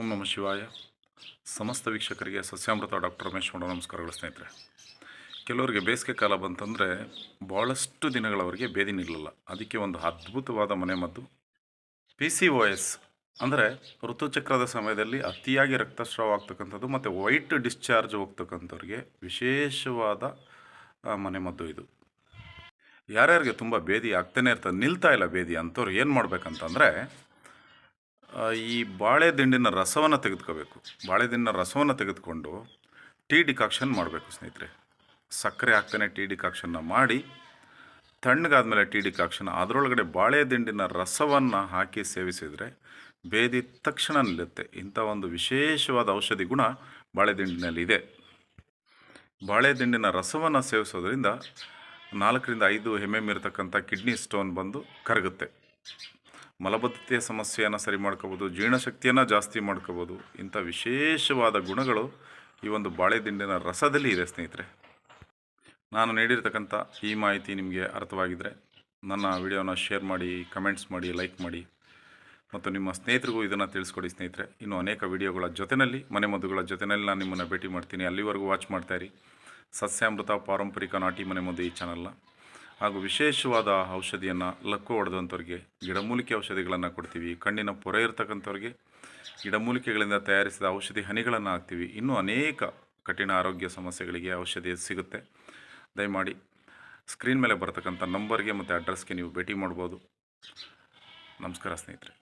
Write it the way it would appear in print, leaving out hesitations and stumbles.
ಓಂ ನಮಃ ಶಿವಾಯ. ಸಮಸ್ತ ವೀಕ್ಷಕರಿಗೆ ಸಸ್ಯಾಮೃತ ಡಾಕ್ಟರ್ ರಮೇಶ್ ಮಾಡೋ ನಮಸ್ಕಾರಗಳು ಸ್ನೇಹಿತರೆ. ಕೆಲವರಿಗೆ ಬೇಸಿಗೆ ಕಾಲ ಬಂತಂದರೆ ಭಾಳಷ್ಟು ದಿನಗಳವರೆಗೆ ಬೇದಿ ನಿಲ್ಲಲ್ಲ. ಅದಕ್ಕೆ ಒಂದು ಅದ್ಭುತವಾದ ಮನೆಮದ್ದು PCOS ಅಂದರೆ ಋತುಚಕ್ರದ ಸಮಯದಲ್ಲಿ ಅತಿಯಾಗಿ ರಕ್ತಸ್ರಾವ ಆಗ್ತಕ್ಕಂಥದ್ದು ಮತ್ತು ವೈಟ್ ಡಿಸ್ಚಾರ್ಜ್ ಹೋಗ್ತಕ್ಕಂಥವ್ರಿಗೆ ವಿಶೇಷವಾದ ಮನೆಮದ್ದು ಇದು. ಯಾರ್ಯಾರಿಗೆ ತುಂಬ ಬೇದಿ ಆಗ್ತಾನೆ ಇರ್ತದೆ, ನಿಲ್ತಾ ಇಲ್ಲ ಬೇದಿ ಅಂಥವ್ರು ಏನು ಮಾಡಬೇಕಂತಂದರೆ ಈ ಬಾಳೆ ದಿಂಡಿನ ರಸವನ್ನು ತೆಗೆದುಕೋಬೇಕು. ಬಾಳೆ ದಿಂಡಿನ ರಸವನ್ನು ತೆಗೆದುಕೊಂಡು ಟೀ ಡಿಕಾಕ್ಷನ್ ಮಾಡಬೇಕು ಸ್ನೇಹಿತರೆ. ಸಕ್ಕರೆ ಹಾಕ್ತಾನೆ ಟೀ ಡಿಕಾಕ್ಷನ್ನ ಮಾಡಿ ತಣ್ಣಗಾದ್ಮೇಲೆ ಟೀ ಡಿಕಾಕ್ಷನ್ ಅದರೊಳಗಡೆ ಬಾಳೆ ದಿಂಡಿನ ರಸವನ್ನು ಹಾಕಿ ಸೇವಿಸಿದರೆ ಬೇದಿ ತಕ್ಷಣ ನಿಲ್ಲುತ್ತೆ. ಇಂಥ ಒಂದು ವಿಶೇಷವಾದ ಔಷಧಿ ಗುಣ ಬಾಳೆ ದಿಂಡಿನಲ್ಲಿ ಇದೆ. ಬಾಳೆ ದಿಂಡಿನ ರಸವನ್ನು ಸೇವಿಸೋದ್ರಿಂದ 4ರಿಂದ 5 mm ಇರತಕ್ಕಂಥ ಕಿಡ್ನಿ ಸ್ಟೋನ್ ಬಂದು ಕರಗುತ್ತೆ. ಮಲಬದ್ಧತೆಯ ಸಮಸ್ಯೆಯನ್ನು ಸರಿ ಮಾಡ್ಕೋಬೋದು, ಜೀರ್ಣಶಕ್ತಿಯನ್ನು ಜಾಸ್ತಿ ಮಾಡ್ಕೋಬೋದು. ಇಂಥ ವಿಶೇಷವಾದ ಗುಣಗಳು ಈ ಒಂದು ಬಾಳೆ ದಿಂಡಿನ ರಸದಲ್ಲಿ ಇದೆ ಸ್ನೇಹಿತರೆ. ನಾನು ನೀಡಿರ್ತಕ್ಕಂಥ ಈ ಮಾಹಿತಿ ನಿಮಗೆ ಅರ್ಥವಾಗಿದ್ದರೆ ನನ್ನ ವಿಡಿಯೋನ ಶೇರ್ ಮಾಡಿ, ಕಮೆಂಟ್ಸ್ ಮಾಡಿ, ಲೈಕ್ ಮಾಡಿ ಮತ್ತು ನಿಮ್ಮ ಸ್ನೇಹಿತರಿಗೂ ಇದನ್ನು ತಿಳಿಸ್ಕೊಡಿ ಸ್ನೇಹಿತರೆ. ಇನ್ನು ಅನೇಕ ವಿಡಿಯೋಗಳ ಜೊತೆಯಲ್ಲಿ ಮನೆಮದ್ದುಗಳ ಜೊತೆಯಲ್ಲಿ ನಾನು ನಿಮ್ಮನ್ನು ಭೇಟಿ ಮಾಡ್ತೀನಿ. ಅಲ್ಲಿವರೆಗೂ ವಾಚ್ ಮಾಡ್ತಾಯಿರಿ ಸಸ್ಯಾಮೃತ ಪಾರಂಪರಿಕ ನಾಟಿ ಮನೆಮದ್ದು ಈ ಚಾನಲ್ನ. ಹಾಗೂ ವಿಶೇಷವಾದ ಔಷಧಿಯನ್ನು ಲಕ್ಕು ಹೊಡೆದಂಥವ್ರಿಗೆ ಗಿಡಮೂಲಿಕೆ ಔಷಧಿಗಳನ್ನು ಕೊಡ್ತೀವಿ. ಕಣ್ಣಿನ ಪೊರೆ ಇರ್ತಕ್ಕಂಥವ್ರಿಗೆ ಗಿಡಮೂಲಿಕೆಗಳಿಂದ ತಯಾರಿಸಿದ ಔಷಧಿ ಹನಿಗಳನ್ನು ಹಾಕ್ತೀವಿ. ಇನ್ನೂ ಅನೇಕ ಕಠಿಣ ಆರೋಗ್ಯ ಸಮಸ್ಯೆಗಳಿಗೆ ಔಷಧಿ ಸಿಗುತ್ತೆ. ದಯಮಾಡಿ ಸ್ಕ್ರೀನ್ ಮೇಲೆ ಬರ್ತಕ್ಕಂಥ ನಂಬರ್ಗೆ ಮತ್ತು ಅಡ್ರೆಸ್ಗೆ ನೀವು ಭೇಟಿ ಮಾಡ್ಬೋದು. ನಮಸ್ಕಾರ ಸ್ನೇಹಿತರೆ.